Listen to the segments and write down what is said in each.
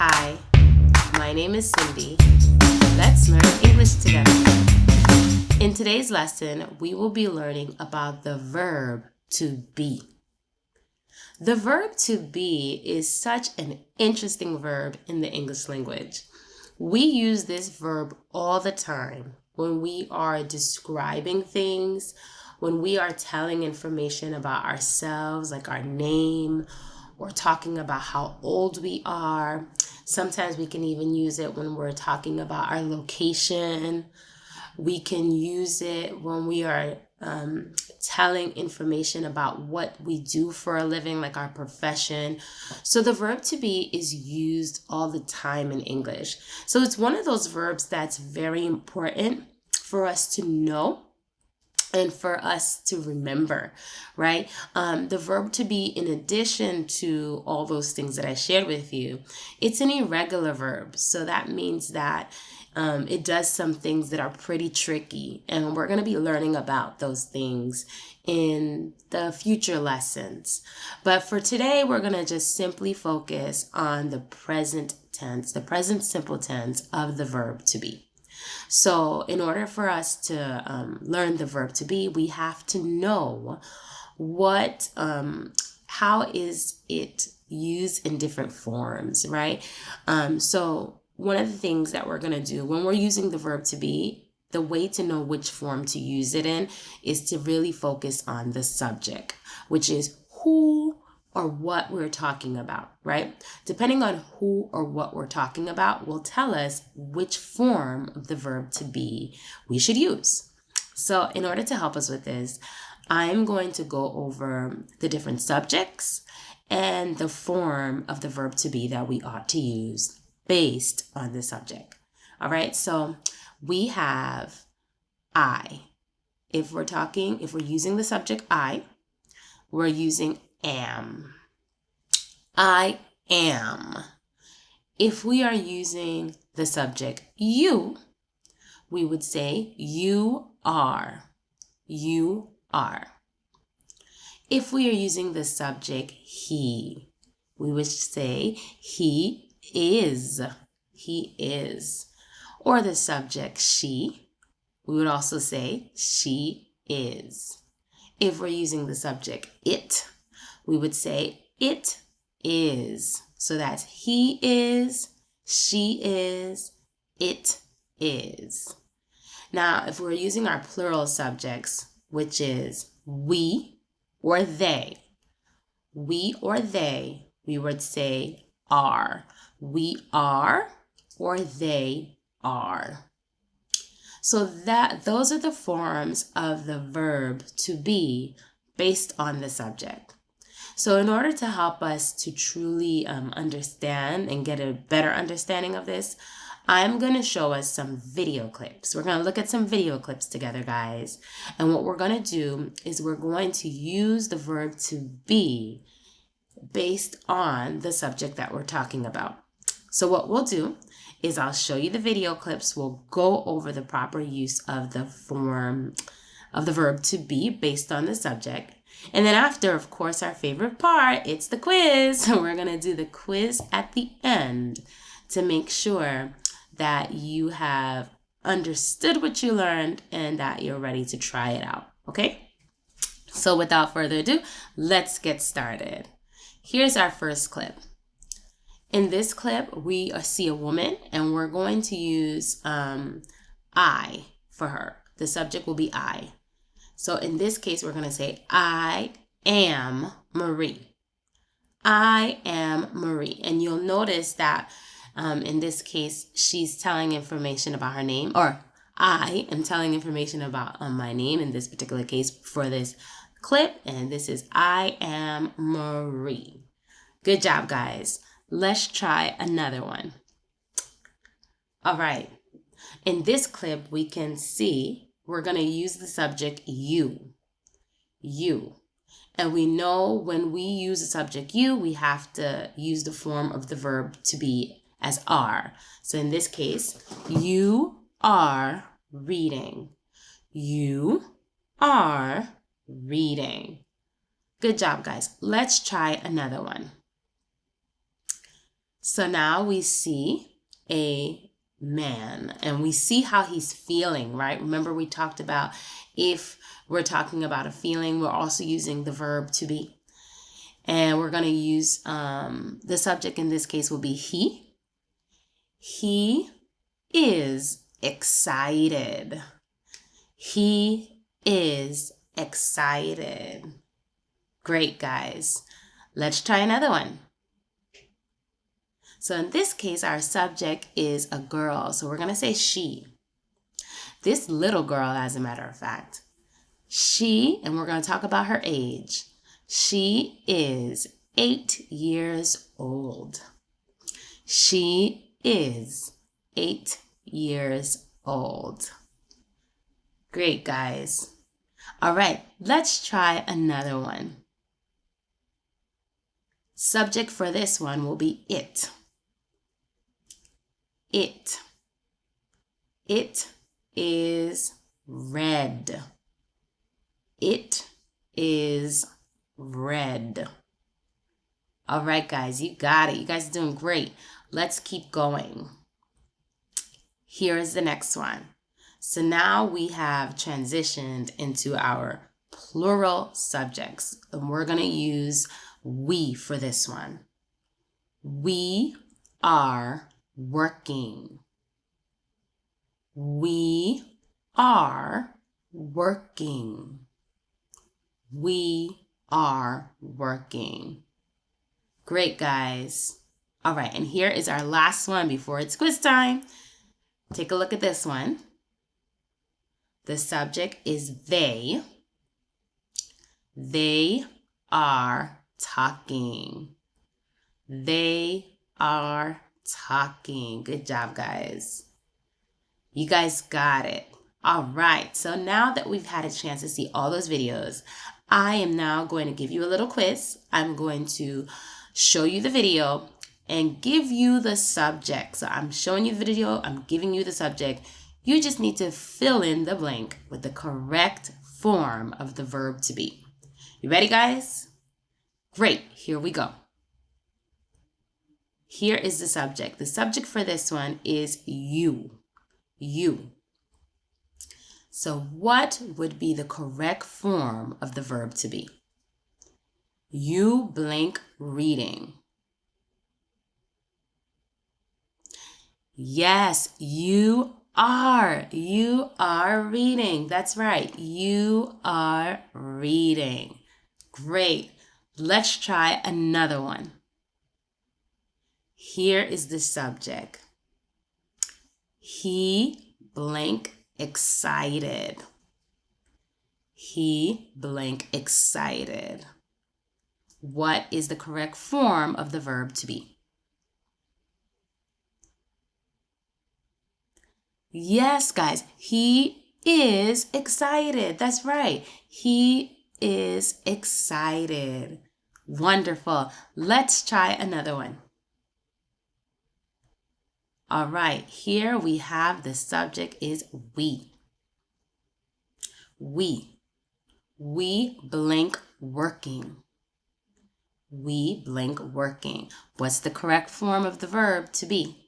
Hi, my name is Cindy. Let's learn English together. In today's lesson, we will be learning about the verb to be. The verb to be is such an interesting verb in the English language. We use this verb all the time when we are describing things, when we are telling information about ourselves, like our name, or talking about how old we are. Sometimes we can even use it when we're talking about our location. We can use it when we are telling information about what we do for a living, like our profession. So the verb to be is used all the time in English. So it's one of those verbs that's very important for us to know and for us to remember, right? The verb to be, in addition to all those things that I shared with you, it's an irregular verb. So that means that it does some things that are pretty tricky, and we're going to be learning about those things in the future lessons. But for today, we're going to just simply focus on the present tense, the present simple tense of the verb to be. So in order for us to learn the verb to be, we have to know how is it used in different forms, right? So one of the things that we're going to do when we're using the verb to be, the way to know which form to use it in is to really focus on the subject, which is who or what we're talking about, right? Depending on who or what we're talking about will tell us which form of the verb to be we should use. So in order to help us with this, I'm going to go over the different subjects and the form of the verb to be that we ought to use based on the subject. All right, so we have I. If we're using the subject I, we're using am. I am. If we are using the subject you, we would say you are. You are. If we are using the subject he, we would say he is. He is. Or the subject she, we would also say she is. If we're using the subject it, we would say it is. So that's he is, she is, it is. Now, if we're using our plural subjects, which is we or they, we would say are. We are or they are. So those are the forms of the verb to be based on the subject. So in order to help us to truly understand and get a better understanding of this, I'm going to show us some video clips. We're going to look at some video clips together, guys. And what we're going to do is we're going to use the verb to be based on the subject that we're talking about. So what we'll do is I'll show you the video clips. We'll go over the proper use of the form of the verb to be based on the subject. And then after, of course, our favorite part, it's the quiz. So we're going to do the quiz at the end to make sure that you have understood what you learned and that you're ready to try it out. Okay? So without further ado, let's get started. Here's our first clip. In this clip, we see a woman and we're going to use I for her. The subject will be I. So in this case, we're going to say, I am Marie. I am Marie. And you'll notice that in this case, she's telling information about her name, or I am telling information about my name in this particular case for this clip. And this is I am Marie. Good job, guys. Let's try another one. All right. In this clip, we can see we're going to use the subject you. You. And we know when we use the subject you, we have to use the form of the verb to be as are. So in this case, you are reading. You are reading. Good job, guys. Let's try another one. So now we see a man and we see how he's feeling, right? Remember we talked about if we're talking about a feeling, we're also using the verb to be. And we're going to use the subject in this case will be he. He is excited. He is excited. Great, guys. Let's try another one. So in this case, our subject is a girl. So we're going to say she. This little girl, as a matter of fact, she, and we're going to talk about her age. She is 8 years old. She is 8 years old. Great, guys. All right, let's try another one. Subject for this one will be it. It. It is red. It is red. All right, guys, you got it. You guys are doing great. Let's keep going. Here is the next one. So now we have transitioned into our plural subjects, and we're going to use we for this one. We are working. We are working. We are working. Great, guys. All right, and here is our last one before it's quiz time. Take a look at this one. The subject is they. They are talking. They are talking. Good job, guys. You guys got it. All right, so now that we've had a chance to see all those videos, I am now going to give you a little quiz. I'm going to show you the video and give you the subject. So I'm showing you the video, I'm giving you the subject. You just need to fill in the blank with the correct form of the verb to be. You ready, guys? Great, here we go. Here is the subject. The subject for this one is you. You. So what would be the correct form of the verb to be? You blank reading. Yes, you are. You are reading. That's right. You are reading. Great. Let's try another one. Here is the subject. He blank excited. He blank excited. What is the correct form of the verb to be? Yes, guys, he is excited. That's right. He is excited. Wonderful. Let's try another one. All right, here we have the subject is we. We. We blank working. We blank working. What's the correct form of the verb to be?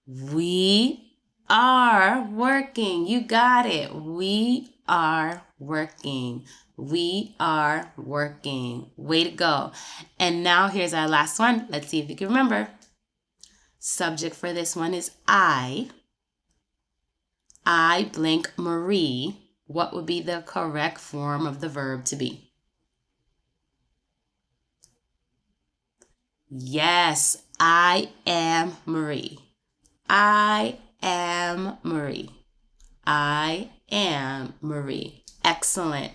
We are working. You got it. We are working. We are working. Way to go. And now here's our last one. Let's see if you can remember. Subject for this one is I. I blank Marie. What would be the correct form of the verb to be? Yes, I am Marie. I am Marie. I am Marie. Excellent.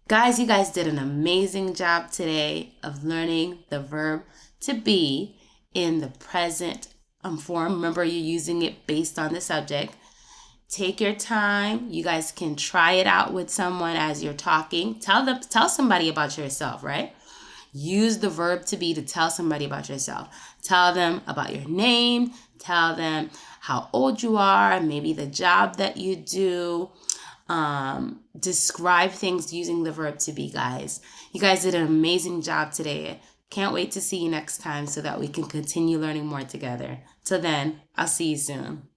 Guys, you guys did an amazing job today of learning the verb to be in the present form. Remember, you're using it based on the subject. Take your time. You guys can try it out with someone as you're talking. Tell somebody about yourself, right? Use the verb to be to tell somebody about yourself. Tell them about your name. Tell them how old you are, maybe the job that you do. Describe things using the verb to be, guys. You guys did an amazing job today. Can't wait to see you next time so that we can continue learning more together. Till then, I'll see you soon.